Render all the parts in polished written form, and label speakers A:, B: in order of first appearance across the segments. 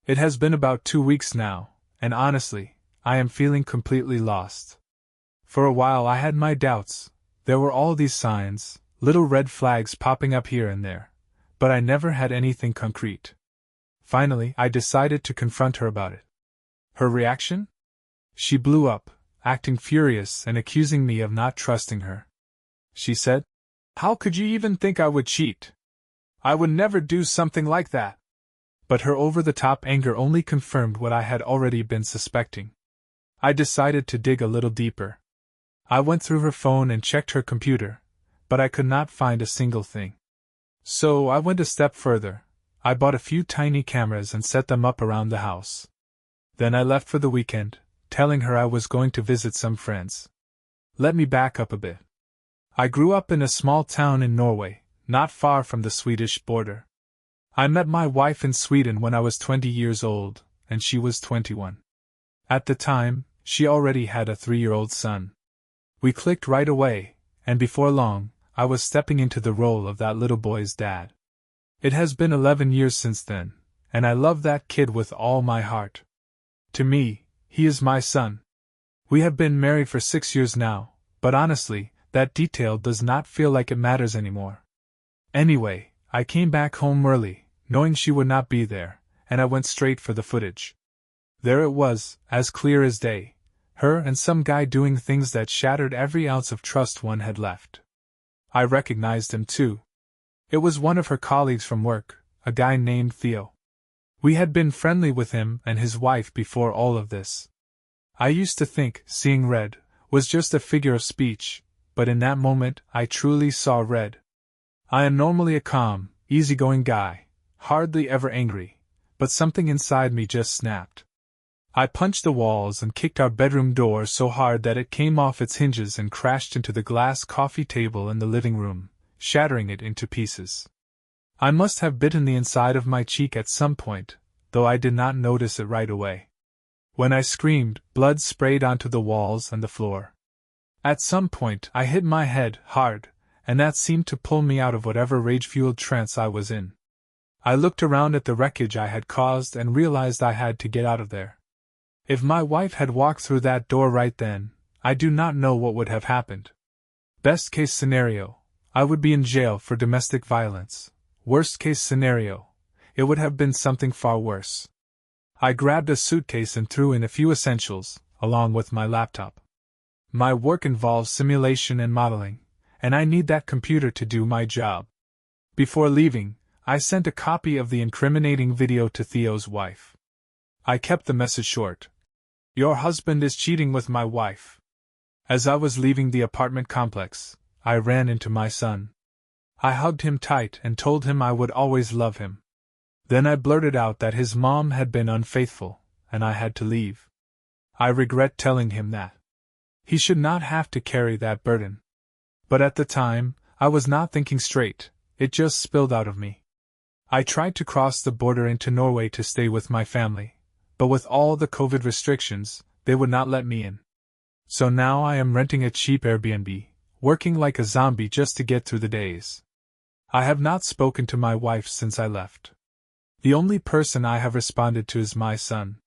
A: It has been about 2 weeks now, and honestly, I am feeling completely lost. For a while I had my doubts. There were all these signs, little red flags popping up here and there, but I never had anything concrete. Finally, I decided to confront her about it. Her reaction? She blew up, acting furious and accusing me of not trusting her. She said, "How could you even think I would cheat? I would never do something like that." But her over-the-top anger only confirmed what I had already been suspecting. I decided to dig a little deeper. I went through her phone and checked her computer, but I could not find a single thing. So I went a step further. I bought a few tiny cameras and set them up around the house. Then I left for the weekend, telling her I was going to visit some friends. Let me back up a bit. I grew up in a small town in Norway, not far from the Swedish border. I met my wife in Sweden when I was 20 years old, and she was 21. At the time, she already had a 3-year-old son. We clicked right away, and before long, I was stepping into the role of that little boy's dad. It has been 11 years since then, and I love that kid with all my heart. To me, he is my son. We have been married for 6 years now, but honestly, that detail does not feel like it matters anymore. Anyway, I came back home early, knowing she would not be there, and I went straight for the footage. There it was, as clear as day. Her and some guy doing things that shattered every ounce of trust one had left. I recognized him too. It was one of her colleagues from work, a guy named Theo. We had been friendly with him and his wife before all of this. I used to think seeing red was just a figure of speech, but in that moment I truly saw red. I am normally a calm, easygoing guy, hardly ever angry, but something inside me just snapped. I punched the walls and kicked our bedroom door so hard that it came off its hinges and crashed into the glass coffee table in the living room, shattering it into pieces. I must have bitten the inside of my cheek at some point, though I did not notice it right away. When I screamed, blood sprayed onto the walls and the floor. At some point I hit my head hard, and that seemed to pull me out of whatever rage-fueled trance I was in. I looked around at the wreckage I had caused and realized I had to get out of there. If my wife had walked through that door right then, I do not know what would have happened. Best case scenario, I would be in jail for domestic violence. Worst case scenario, it would have been something far worse. I grabbed a suitcase and threw in a few essentials, along with my laptop. My work involves simulation and modeling, and I need that computer to do my job. Before leaving, I sent a copy of the incriminating video to Theo's wife. I kept the message short. "Your husband is cheating with my wife." As I was leaving the apartment complex, I ran into my son. I hugged him tight and told him I would always love him. Then I blurted out that his mom had been unfaithful, and I had to leave. I regret telling him that. He should not have to carry that burden. But at the time, I was not thinking straight, it just spilled out of me. I tried to cross the border into Norway to stay with my family, but with all the COVID restrictions, they would not let me in. So now I am renting a cheap Airbnb, working like a zombie just to get through the days. I have not spoken to my wife since I left. The only person I have responded to is my son.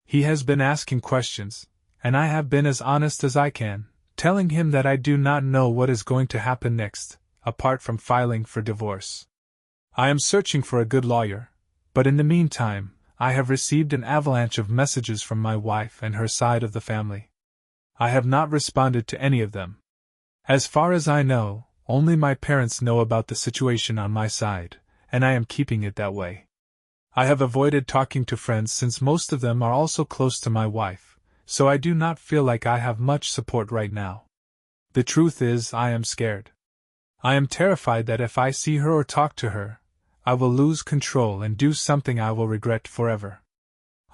A: He has been asking questions, and I have been as honest as I can, telling him that I do not know what is going to happen next, apart from filing for divorce. I am searching for a good lawyer, but in the meantime, I have received an avalanche of messages from my wife and her side of the family. I have not responded to any of them. As far as I know, only my parents know about the situation on my side, and I am keeping it that way. I have avoided talking to friends since most of them are also close to my wife, so I do not feel like I have much support right now. The truth is, I am scared. I am terrified that if I see her or talk to her, I will lose control and do something I will regret forever.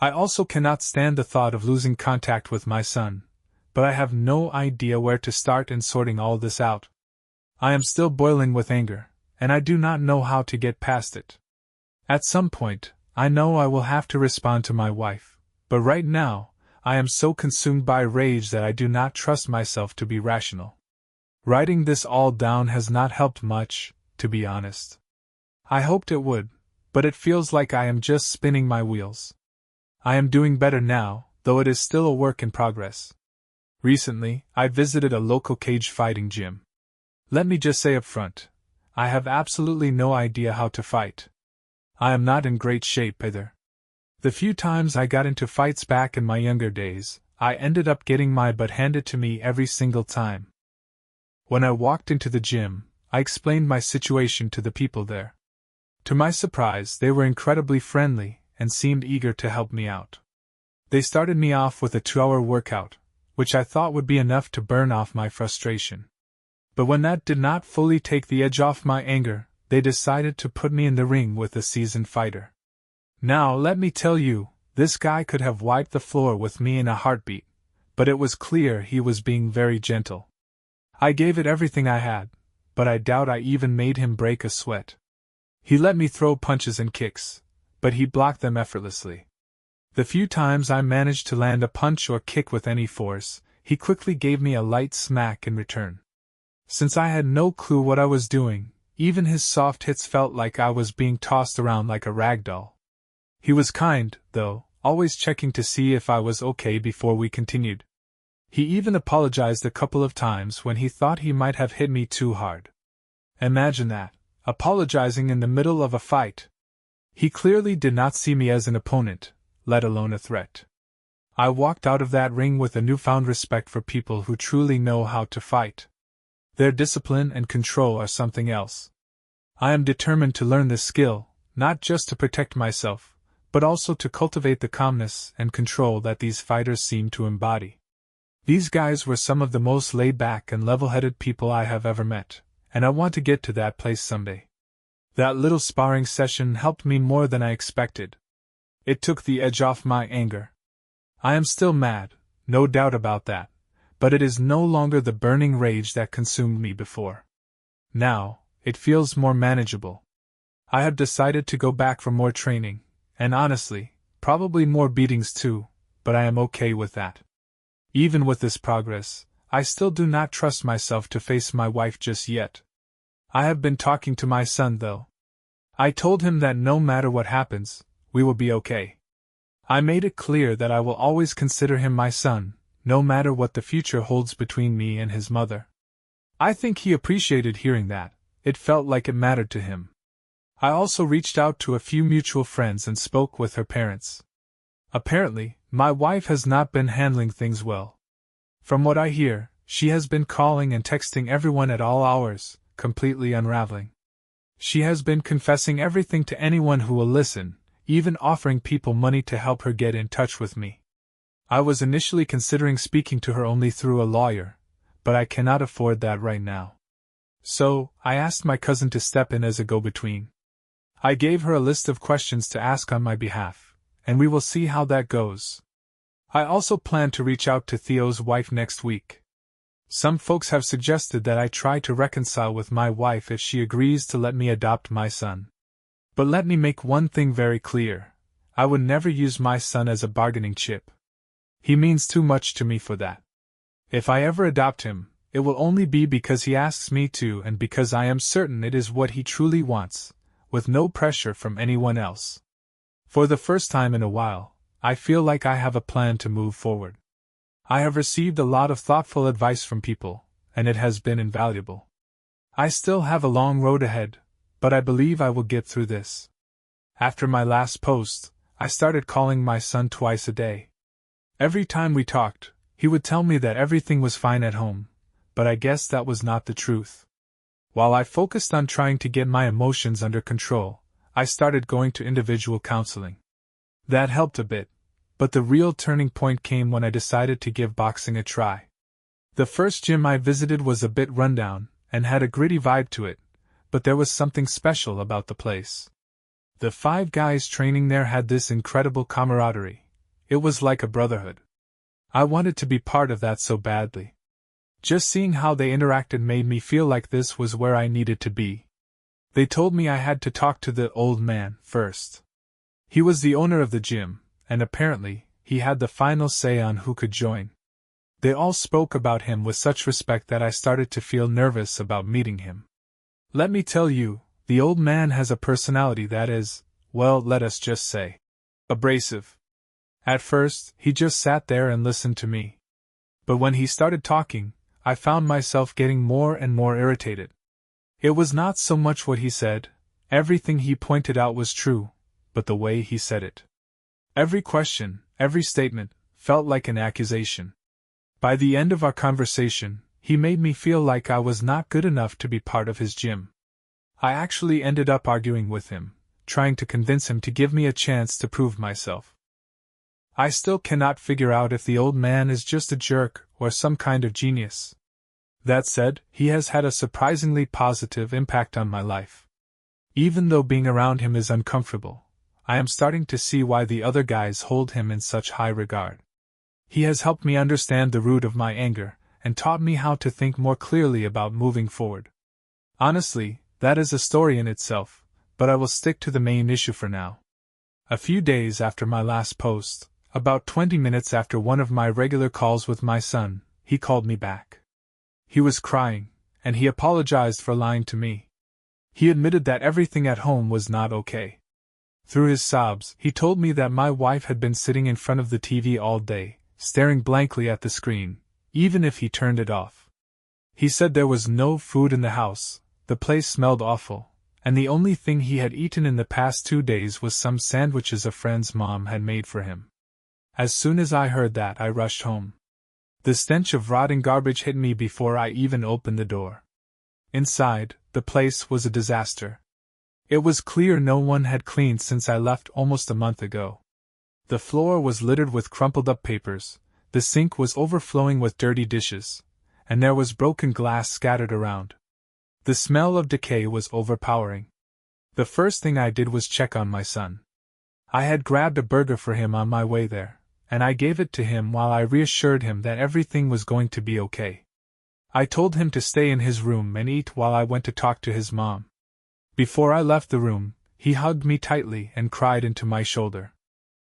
A: I also cannot stand the thought of losing contact with my son, but I have no idea where to start in sorting all this out. I am still boiling with anger, and I do not know how to get past it. At some point, I know I will have to respond to my wife, but right now, I am so consumed by rage that I do not trust myself to be rational. Writing this all down has not helped much, to be honest. I hoped it would, but it feels like I am just spinning my wheels. I am doing better now, though it is still a work in progress. Recently, I visited a local cage fighting gym. Let me just say up front, I have absolutely no idea how to fight. I am not in great shape either. The few times I got into fights back in my younger days, I ended up getting my butt handed to me every single time. When I walked into the gym, I explained my situation to the people there. To my surprise, they were incredibly friendly and seemed eager to help me out. They started me off with a 2-hour workout, which I thought would be enough to burn off my frustration. But when that did not fully take the edge off my anger, they decided to put me in the ring with a seasoned fighter. Now, let me tell you, this guy could have wiped the floor with me in a heartbeat, but it was clear he was being very gentle. I gave it everything I had, but I doubt I even made him break a sweat. He let me throw punches and kicks, but he blocked them effortlessly. The few times I managed to land a punch or kick with any force, he quickly gave me a light smack in return. Since I had no clue what I was doing, even his soft hits felt like I was being tossed around like a rag doll. He was kind, though, always checking to see if I was okay before we continued. He even apologized a couple of times when he thought he might have hit me too hard. Imagine that, apologizing in the middle of a fight. He clearly did not see me as an opponent, let alone a threat. I walked out of that ring with a newfound respect for people who truly know how to fight. Their discipline and control are something else. I am determined to learn this skill, not just to protect myself, but also to cultivate the calmness and control that these fighters seem to embody. These guys were some of the most laid-back and level-headed people I have ever met, and I want to get to that place someday. That little sparring session helped me more than I expected. It took the edge off my anger. I am still mad, no doubt about that, but it is no longer the burning rage that consumed me before. Now, it feels more manageable. I have decided to go back for more training, and honestly, probably more beatings too, but I am okay with that. Even with this progress, I still do not trust myself to face my wife just yet. I have been talking to my son though. I told him that no matter what happens, we will be okay. I made it clear that I will always consider him my son, no matter what the future holds between me and his mother. I think he appreciated hearing that. It felt like it mattered to him. I also reached out to a few mutual friends and spoke with her parents. Apparently, my wife has not been handling things well. From what I hear, she has been calling and texting everyone at all hours, completely unraveling. She has been confessing everything to anyone who will listen, even offering people money to help her get in touch with me. I was initially considering speaking to her only through a lawyer, but I cannot afford that right now. So, I asked my cousin to step in as a go-between. I gave her a list of questions to ask on my behalf, and we will see how that goes. I also plan to reach out to Theo's wife next week. Some folks have suggested that I try to reconcile with my wife if she agrees to let me adopt my son. But let me make one thing very clear. I would never use my son as a bargaining chip. He means too much to me for that. If I ever adopt him, it will only be because he asks me to and because I am certain it is what he truly wants, with no pressure from anyone else. For the first time in a while, I feel like I have a plan to move forward. I have received a lot of thoughtful advice from people, and it has been invaluable. I still have a long road ahead, but I believe I will get through this. After my last post, I started calling my son twice a day. Every time we talked, he would tell me that everything was fine at home, but I guess that was not the truth. While I focused on trying to get my emotions under control, I started going to individual counseling. That helped a bit, but the real turning point came when I decided to give boxing a try. The first gym I visited was a bit rundown, and had a gritty vibe to it, but there was something special about the place. The 5 guys training there had this incredible camaraderie. It was like a brotherhood. I wanted to be part of that so badly. Just seeing how they interacted made me feel like this was where I needed to be. They told me I had to talk to the old man first. He was the owner of the gym, and apparently, he had the final say on who could join. They all spoke about him with such respect that I started to feel nervous about meeting him. Let me tell you, the old man has a personality that is, well, let us just say, abrasive. At first, he just sat there and listened to me. But when he started talking, I found myself getting more and more irritated. It was not so much what he said, everything he pointed out was true, but the way he said it. Every question, every statement, felt like an accusation. By the end of our conversation, he made me feel like I was not good enough to be part of his gym. I actually ended up arguing with him, trying to convince him to give me a chance to prove myself. I still cannot figure out if the old man is just a jerk or some kind of genius. That said, he has had a surprisingly positive impact on my life. Even though being around him is uncomfortable, I am starting to see why the other guys hold him in such high regard. He has helped me understand the root of my anger, and taught me how to think more clearly about moving forward. Honestly, that is a story in itself, but I will stick to the main issue for now. A few days after my last post, about 20 minutes after one of my regular calls with my son, he called me back. He was crying, and he apologized for lying to me. He admitted that everything at home was not okay. Through his sobs, he told me that my wife had been sitting in front of the TV all day, staring blankly at the screen, even if he turned it off. He said there was no food in the house, the place smelled awful, and the only thing he had eaten in the past 2 days was some sandwiches a friend's mom had made for him. As soon as I heard that, I rushed home. The stench of rotting garbage hit me before I even opened the door. Inside, the place was a disaster. It was clear no one had cleaned since I left almost a month ago. The floor was littered with crumpled-up papers, the sink was overflowing with dirty dishes, and there was broken glass scattered around. The smell of decay was overpowering. The first thing I did was check on my son. I had grabbed a burger for him on my way there, and I gave it to him while I reassured him that everything was going to be okay. I told him to stay in his room and eat while I went to talk to his mom. Before I left the room, he hugged me tightly and cried into my shoulder.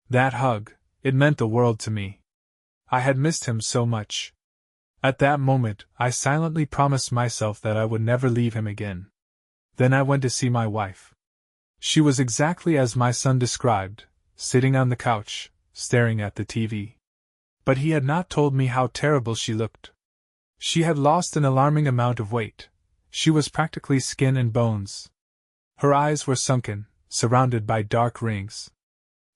A: That hug, it meant the world to me. I had missed him so much. At that moment, I silently promised myself that I would never leave him again. Then I went to see my wife. She was exactly as my son described, sitting on the couch, staring at the TV. But he had not told me how terrible she looked. She had lost an alarming amount of weight. She was practically skin and bones. Her eyes were sunken, surrounded by dark rings.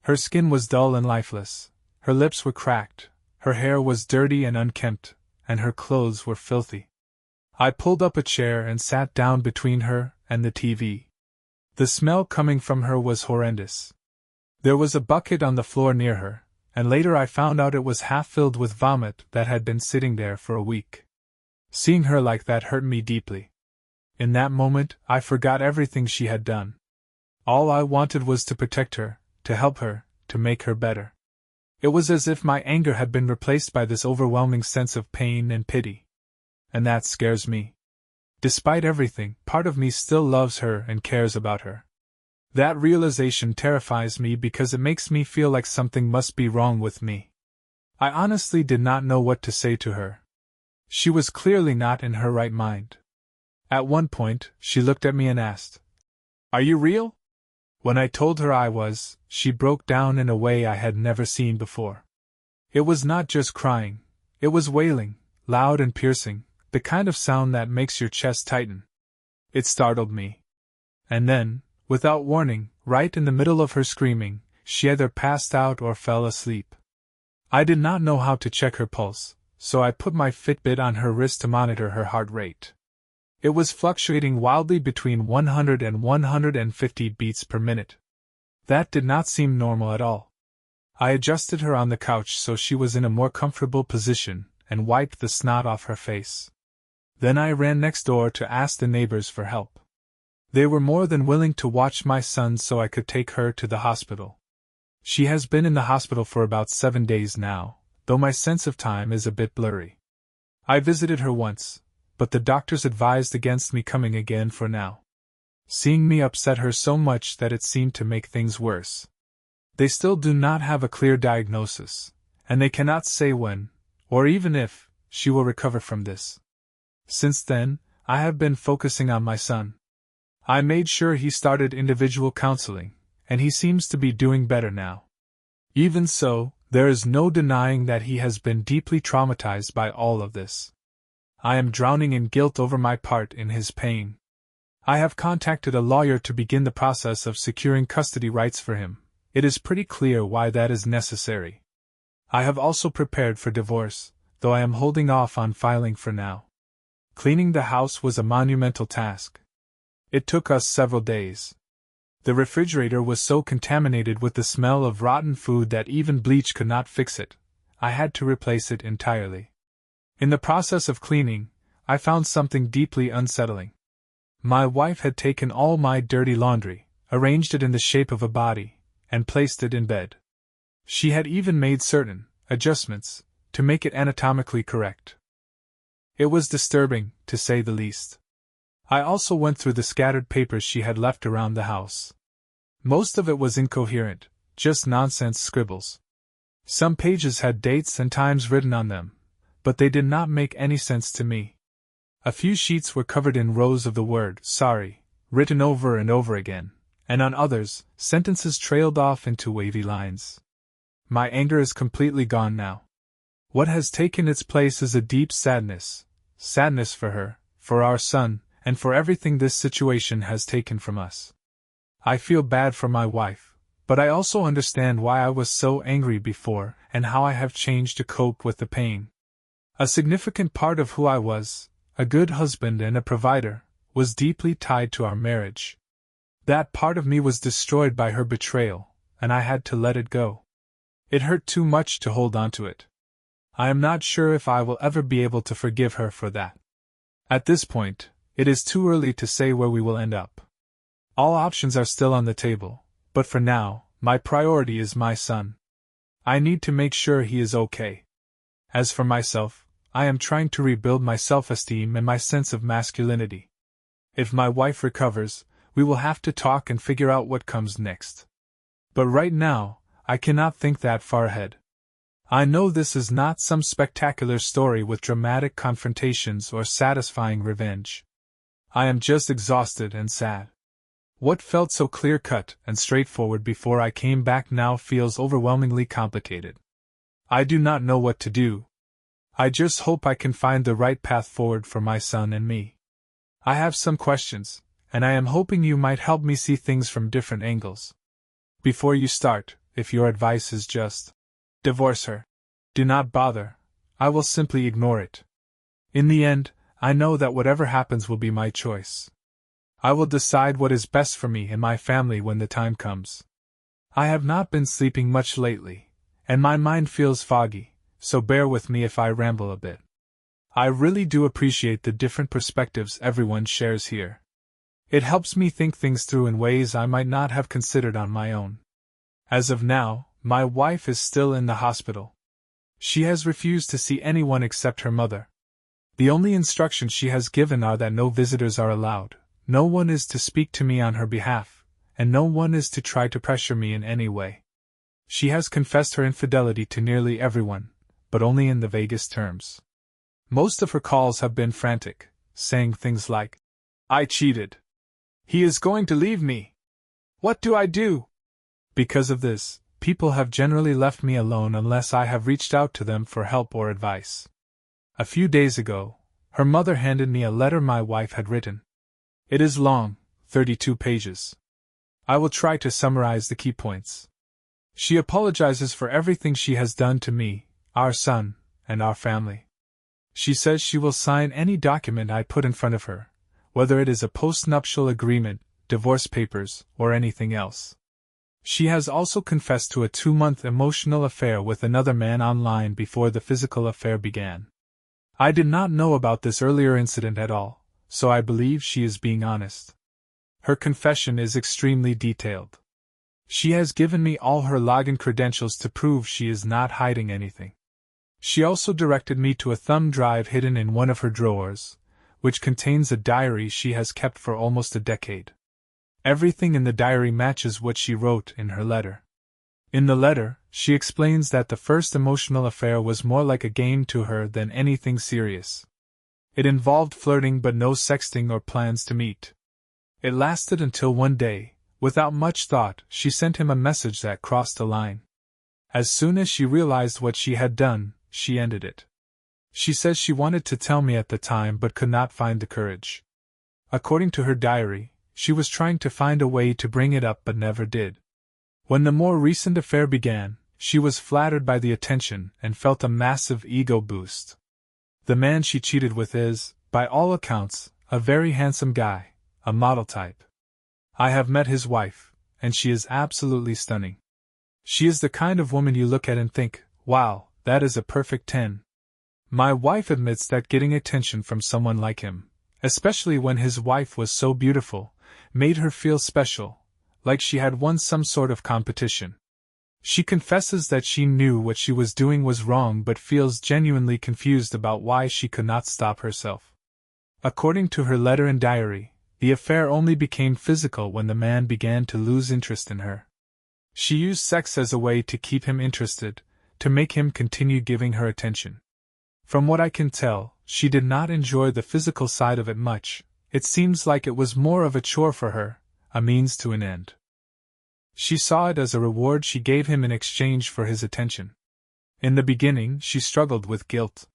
A: Her skin was dull and lifeless, her lips were cracked, her hair was dirty and unkempt, and her clothes were filthy. I pulled up a chair and sat down between her and the TV. The smell coming from her was horrendous. There was a bucket on the floor near her, and later I found out it was half filled with vomit that had been sitting there for a week. Seeing her like that hurt me deeply. In that moment, I forgot everything she had done. All I wanted was to protect her, to help her, to make her better. It was as if my anger had been replaced by this overwhelming sense of pain and pity. And that scares me. Despite everything, part of me still loves her and cares about her. That realization terrifies me because it makes me feel like something must be wrong with me. I honestly did not know what to say to her. She was clearly not in her right mind. At one point, she looked at me and asked, "Are you real?" When I told her I was, she broke down in a way I had never seen before. It was not just crying, it was wailing, loud and piercing, the kind of sound that makes your chest tighten. It startled me. And then, without warning, right in the middle of her screaming, she either passed out or fell asleep. I did not know how to check her pulse, so I put my Fitbit on her wrist to monitor her heart rate. It was fluctuating wildly between 100 and 150 beats per minute. That did not seem normal at all. I adjusted her on the couch so she was in a more comfortable position and wiped the snot off her face. Then I ran next door to ask the neighbors for help. They were more than willing to watch my son so I could take her to the hospital. She has been in the hospital for about 7 days now, though my sense of time is a bit blurry. I visited her once, but the doctors advised against me coming again for now. Seeing me upset her so much that it seemed to make things worse. They still do not have a clear diagnosis, and they cannot say when, or even if, she will recover from this. Since then, I have been focusing on my son. I made sure he started individual counseling, and he seems to be doing better now. Even so, There is no denying that he has been deeply traumatized by all of this. I am drowning in guilt over my part in his pain. I have contacted a lawyer to begin the process of securing custody rights for him. It is pretty clear why that is necessary. I have also prepared for divorce, though I am holding off on filing for now. Cleaning the house was a monumental task. It took us several days. The refrigerator was so contaminated with the smell of rotten food that even bleach could not fix it. I had to replace it entirely. In the process of cleaning, I found something deeply unsettling. My wife had taken all my dirty laundry, arranged it in the shape of a body, and placed it in bed. She had even made certain adjustments to make it anatomically correct. It was disturbing, to say the least. I also went through the scattered papers she had left around the house. Most of it was incoherent, just nonsense scribbles. Some pages had dates and times written on them, but they did not make any sense to me. A few sheets were covered in rows of the word "sorry," written over and over again, and on others, sentences trailed off into wavy lines. My anger is completely gone now. What has taken its place is a deep sadness for her, for our son, and for everything this situation has taken from us. I feel bad for my wife, but I also understand why I was so angry before and how I have changed to cope with the pain. A significant part of who I was, a good husband and a provider, was deeply tied to our marriage. That part of me was destroyed by her betrayal, and I had to let it go. It hurt too much to hold on to it. I am not sure if I will ever be able to forgive her for that. At this point, it is too early to say where we will end up. All options are still on the table, but for now, my priority is my son. I need to make sure he is okay. As for myself, I am trying to rebuild my self-esteem and my sense of masculinity. If my wife recovers, we will have to talk and figure out what comes next. But right now, I cannot think that far ahead. I know this is not some spectacular story with dramatic confrontations or satisfying revenge. I am just exhausted and sad. What felt so clear-cut and straightforward before I came back now feels overwhelmingly complicated. I do not know what to do. I just hope I can find the right path forward for my son and me. I have some questions, and I am hoping you might help me see things from different angles. Before you start, if your advice is just divorce her, do not bother. I will simply ignore it. In the end, I know that whatever happens will be my choice. I will decide what is best for me and my family when the time comes. I have not been sleeping much lately, and my mind feels foggy, so bear with me if I ramble a bit. I really do appreciate the different perspectives everyone shares here. It helps me think things through in ways I might not have considered on my own. As of now, my wife is still in the hospital. She has refused to see anyone except her mother. The only instructions she has given are that no visitors are allowed, no one is to speak to me on her behalf, and no one is to try to pressure me in any way. She has confessed her infidelity to nearly everyone, but only in the vaguest terms. Most of her calls have been frantic, saying things like, "I cheated. He is going to leave me. What do I do?" Because of this, people have generally left me alone unless I have reached out to them for help or advice. A few days ago, her mother handed me a letter my wife had written. It is long, 32 pages. I will try to summarize the key points. She apologizes for everything she has done to me, our son, and our family. She says she will sign any document I put in front of her, whether it is a postnuptial agreement, divorce papers, or anything else. She has also confessed to a 2-month emotional affair with another man online before the physical affair began. I did not know about this earlier incident at all, so I believe she is being honest. Her confession is extremely detailed. She has given me all her login credentials to prove she is not hiding anything. She also directed me to a thumb drive hidden in one of her drawers, which contains a diary she has kept for almost a decade. Everything in the diary matches what she wrote in her letter. In the letter, she explains that the first emotional affair was more like a game to her than anything serious. It involved flirting but no sexting or plans to meet. It lasted until one day, without much thought, she sent him a message that crossed a line. As soon as she realized what she had done, she ended it. She says she wanted to tell me at the time but could not find the courage. According to her diary, she was trying to find a way to bring it up but never did. When the more recent affair began, she was flattered by the attention and felt a massive ego boost. The man she cheated with is, by all accounts, a very handsome guy, a model type. I have met his wife, and she is absolutely stunning. She is the kind of woman you look at and think, wow, that is a perfect 10. My wife admits that getting attention from someone like him, especially when his wife was so beautiful, made her feel special, like she had won some sort of competition. She confesses that she knew what she was doing was wrong but feels genuinely confused about why she could not stop herself. According to her letter and diary, the affair only became physical when the man began to lose interest in her. She used sex as a way to keep him interested, to make him continue giving her attention. From what I can tell, she did not enjoy the physical side of it much. It seems like it was more of a chore for her, a means to an end. She saw it as a reward she gave him in exchange for his attention. In the beginning, she struggled with guilt.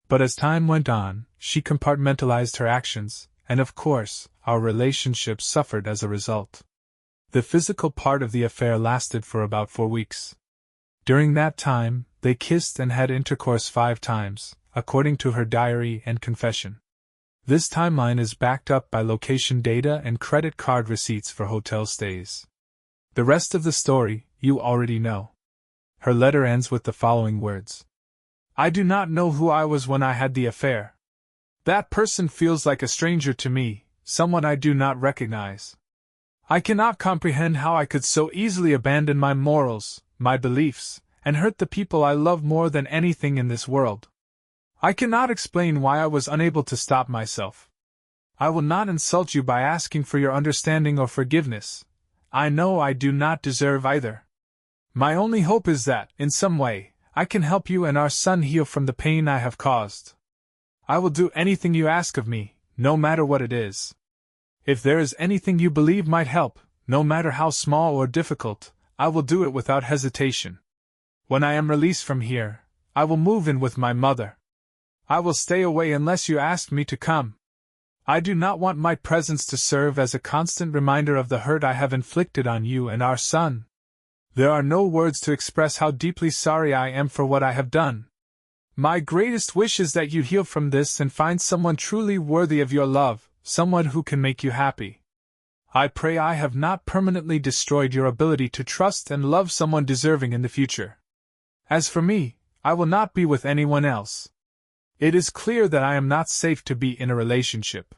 A: But as time went on, she compartmentalized her actions, and of course, our relationship suffered as a result. The physical part of the affair lasted for about 4 weeks. During that time, they kissed and had intercourse 5 times, according to her diary and confession. This timeline is backed up by location data and credit card receipts for hotel stays. The rest of the story, you already know. Her letter ends with the following words. I do not know who I was when I had the affair. That person feels like a stranger to me, someone I do not recognize. I cannot comprehend how I could so easily abandon my morals, my beliefs, and hurt the people I love more than anything in this world. I cannot explain why I was unable to stop myself. I will not insult you by asking for your understanding or forgiveness. I know I do not deserve either. My only hope is that, in some way, I can help you and our son heal from the pain I have caused. I will do anything you ask of me, no matter what it is. If there is anything you believe might help, no matter how small or difficult, I will do it without hesitation. When I am released from here, I will move in with my mother. I will stay away unless you ask me to come. I do not want my presence to serve as a constant reminder of the hurt I have inflicted on you and our son. There are no words to express how deeply sorry I am for what I have done. My greatest wish is that you heal from this and find someone truly worthy of your love, someone who can make you happy. I pray I have not permanently destroyed your ability to trust and love someone deserving in the future. As for me, I will not be with anyone else. It is clear that I am not safe to be in a relationship.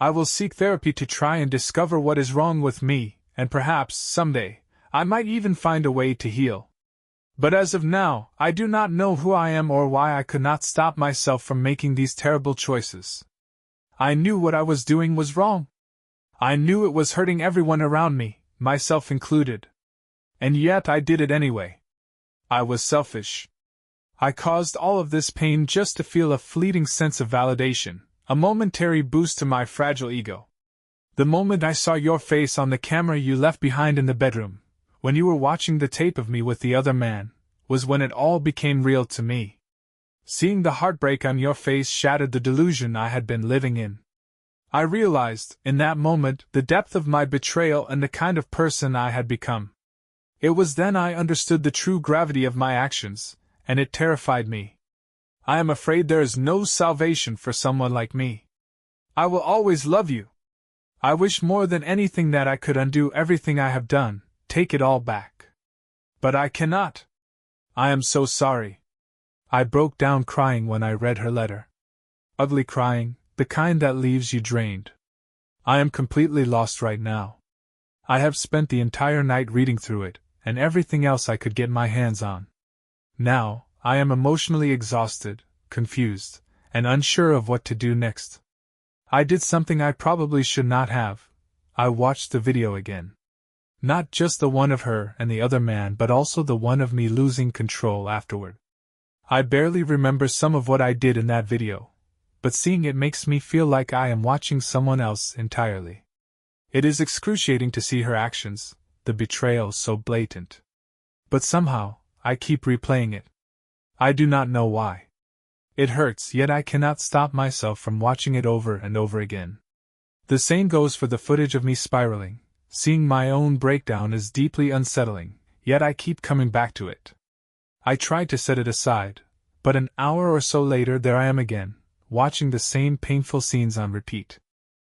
A: I will seek therapy to try and discover what is wrong with me, and perhaps, someday, I might even find a way to heal. But as of now, I do not know who I am or why I could not stop myself from making these terrible choices. I knew what I was doing was wrong. I knew it was hurting everyone around me, myself included. And yet I did it anyway. I was selfish. I caused all of this pain just to feel a fleeting sense of validation, a momentary boost to my fragile ego. The moment I saw your face on the camera you left behind in the bedroom, when you were watching the tape of me with the other man, was when it all became real to me. Seeing the heartbreak on your face shattered the delusion I had been living in. I realized, in that moment, the depth of my betrayal and the kind of person I had become. It was then I understood the true gravity of my actions, and it terrified me. I am afraid there is no salvation for someone like me. I will always love you. I wish more than anything that I could undo everything I have done, take it all back. But I cannot. I am so sorry. I broke down crying when I read her letter. Ugly crying, the kind that leaves you drained. I am completely lost right now. I have spent the entire night reading through it, and everything else I could get my hands on. Now, I am emotionally exhausted, confused, and unsure of what to do next. I did something I probably should not have. I watched the video again. Not just the one of her and the other man, but also the one of me losing control afterward. I barely remember some of what I did in that video, but seeing it makes me feel like I am watching someone else entirely. It is excruciating to see her actions, the betrayal so blatant. But somehow, I keep replaying it. I do not know why. It hurts, yet I cannot stop myself from watching it over and over again. The same goes for the footage of me spiraling. Seeing my own breakdown is deeply unsettling, yet I keep coming back to it. I tried to set it aside, but an hour or so later there I am again, watching the same painful scenes on repeat.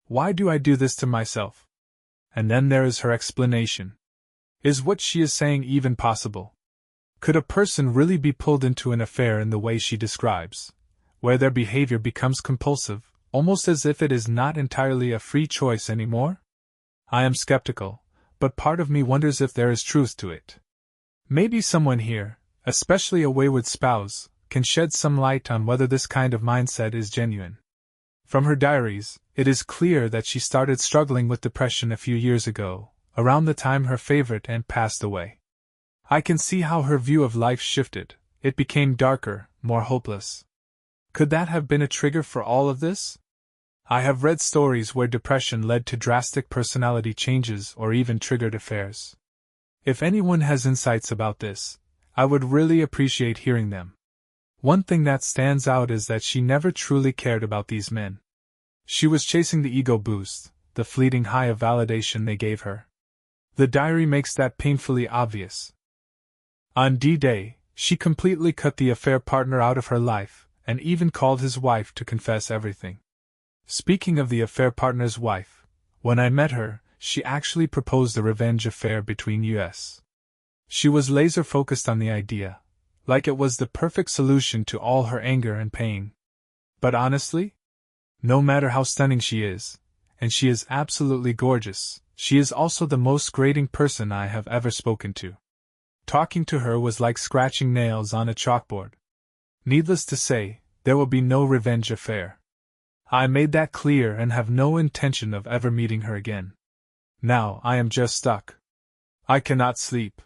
A: Why do I do this to myself? And then there is her explanation. Is what she is saying even possible? Could a person really be pulled into an affair in the way she describes, where their behavior becomes compulsive, almost as if it is not entirely a free choice anymore? I am skeptical, but part of me wonders if there is truth to it. Maybe someone here, especially a wayward spouse, can shed some light on whether this kind of mindset is genuine. From her diaries, it is clear that she started struggling with depression a few years ago, around the time her favorite aunt passed away. I can see how her view of life shifted. It became darker, more hopeless. Could that have been a trigger for all of this? I have read stories where depression led to drastic personality changes or even triggered affairs. If anyone has insights about this, I would really appreciate hearing them. One thing that stands out is that she never truly cared about these men. She was chasing the ego boost, the fleeting high of validation they gave her. The diary makes that painfully obvious. On D-Day, she completely cut the affair partner out of her life, and even called his wife to confess everything. Speaking of the affair partner's wife, when I met her, she actually proposed a revenge affair between us. She was laser-focused on the idea, like it was the perfect solution to all her anger and pain. But honestly, no matter how stunning she is, and she is absolutely gorgeous, she is also the most grating person I have ever spoken to. Talking to her was like scratching nails on a chalkboard. Needless to say, there will be no revenge affair. I made that clear and have no intention of ever meeting her again. Now I am just stuck. I cannot sleep.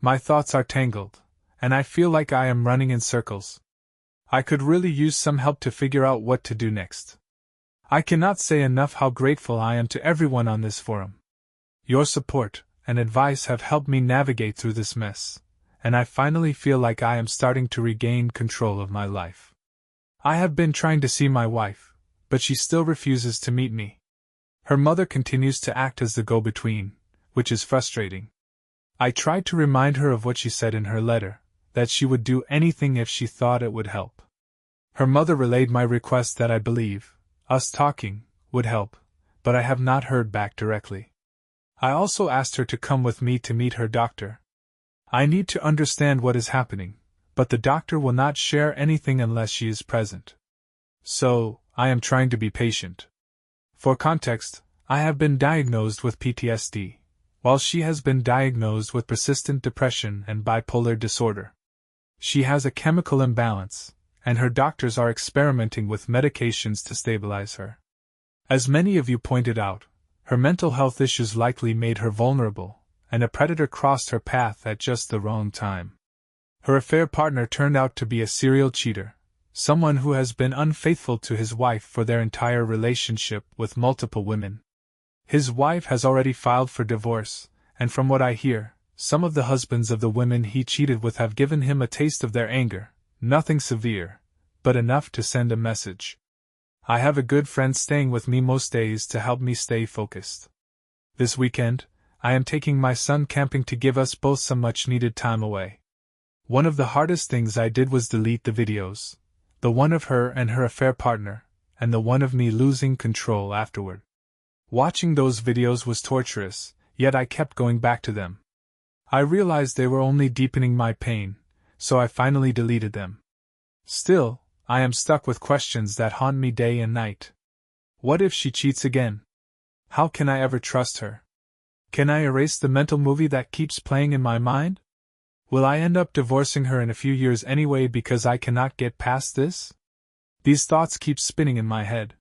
A: My thoughts are tangled, and I feel like I am running in circles. I could really use some help to figure out what to do next. I cannot say enough how grateful I am to everyone on this forum. Your support and advice have helped me navigate through this mess, and I finally feel like I am starting to regain control of my life. I have been trying to see my wife, but she still refuses to meet me. Her mother continues to act as the go-between, which is frustrating. I tried to remind her of what she said in her letter, that she would do anything if she thought it would help. Her mother relayed my request that I believe, us talking, would help, but I have not heard back directly. I also asked her to come with me to meet her doctor. I need to understand what is happening, but the doctor will not share anything unless she is present. So, I am trying to be patient. For context, I have been diagnosed with PTSD, while she has been diagnosed with persistent depression and bipolar disorder. She has a chemical imbalance, and her doctors are experimenting with medications to stabilize her. As many of you pointed out, her mental health issues likely made her vulnerable, and a predator crossed her path at just the wrong time. Her affair partner turned out to be a serial cheater, someone who has been unfaithful to his wife for their entire relationship with multiple women. His wife has already filed for divorce, and from what I hear, some of the husbands of the women he cheated with have given him a taste of their anger, nothing severe, but enough to send a message. I have a good friend staying with me most days to help me stay focused. This weekend, I am taking my son camping to give us both some much-needed time away. One of the hardest things I did was delete the videos, the one of her and her affair partner, and the one of me losing control afterward. Watching those videos was torturous, yet I kept going back to them. I realized they were only deepening my pain, so I finally deleted them. Still, I am stuck with questions that haunt me day and night. What if she cheats again? How can I ever trust her? Can I erase the mental movie that keeps playing in my mind? Will I end up divorcing her in a few years anyway because I cannot get past this? These thoughts keep spinning in my head.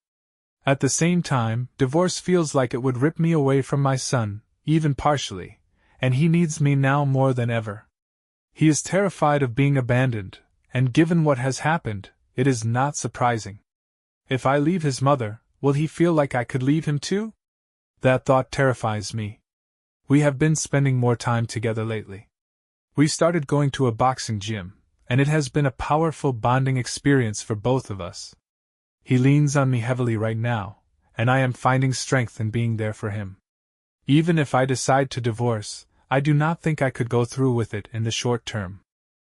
A: At the same time, divorce feels like it would rip me away from my son, even partially, and he needs me now more than ever. He is terrified of being abandoned, and given what has happened, it is not surprising. If I leave his mother, will he feel like I could leave him too? That thought terrifies me. We have been spending more time together lately. We started going to a boxing gym, and it has been a powerful bonding experience for both of us. He leans on me heavily right now, and I am finding strength in being there for him. Even if I decide to divorce, I do not think I could go through with it in the short term.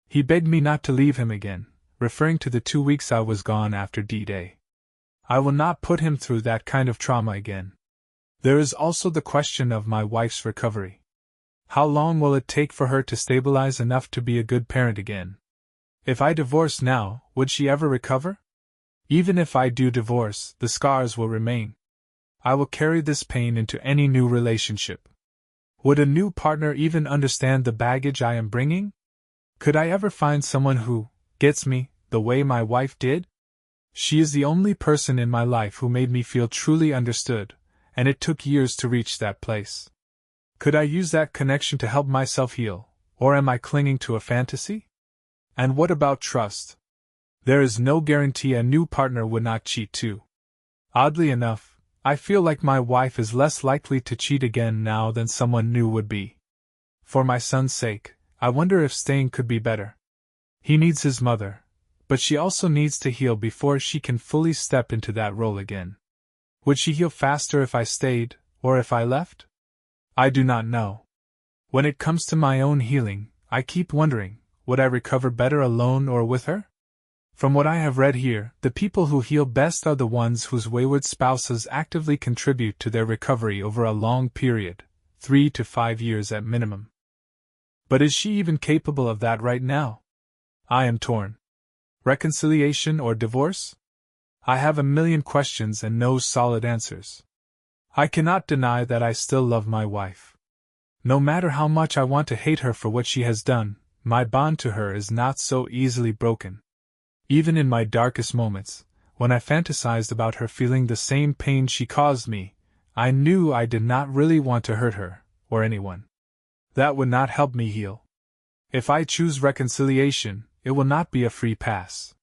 A: He begged me not to leave him again, referring to the 2 weeks I was gone after D-Day. I will not put him through that kind of trauma again. There is also the question of my wife's recovery. How long will it take for her to stabilize enough to be a good parent again? If I divorce now, would she ever recover? Even if I do divorce, the scars will remain. I will carry this pain into any new relationship. Would a new partner even understand the baggage I am bringing? Could I ever find someone who gets me the way my wife did? She is the only person in my life who made me feel truly understood, and it took years to reach that place. Could I use that connection to help myself heal, or am I clinging to a fantasy? And what about trust? There is no guarantee a new partner would not cheat too. Oddly enough, I feel like my wife is less likely to cheat again now than someone new would be. For my son's sake, I wonder if staying could be better. He needs his mother, but she also needs to heal before she can fully step into that role again. Would she heal faster if I stayed, or if I left? I do not know. When it comes to my own healing, I keep wondering, would I recover better alone or with her? From what I have read here, the people who heal best are the ones whose wayward spouses actively contribute to their recovery over a long period, 3 to 5 years at minimum. But is she even capable of that right now? I am torn. Reconciliation or divorce? I have a million questions and no solid answers. I cannot deny that I still love my wife. No matter how much I want to hate her for what she has done, my bond to her is not so easily broken. Even in my darkest moments, when I fantasized about her feeling the same pain she caused me, I knew I did not really want to hurt her, or anyone. That would not help me heal. If I choose reconciliation, it will not be a free pass.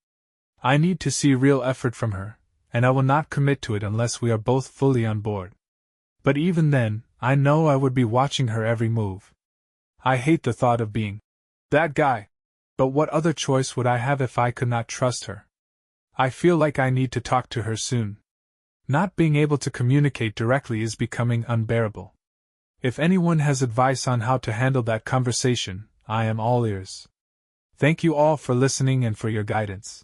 A: I need to see real effort from her, and I will not commit to it unless we are both fully on board. But even then, I know I would be watching her every move. I hate the thought of being that guy. But what other choice would I have if I could not trust her? I feel like I need to talk to her soon. Not being able to communicate directly is becoming unbearable. If anyone has advice on how to handle that conversation, I am all ears. Thank you all for listening and for your guidance.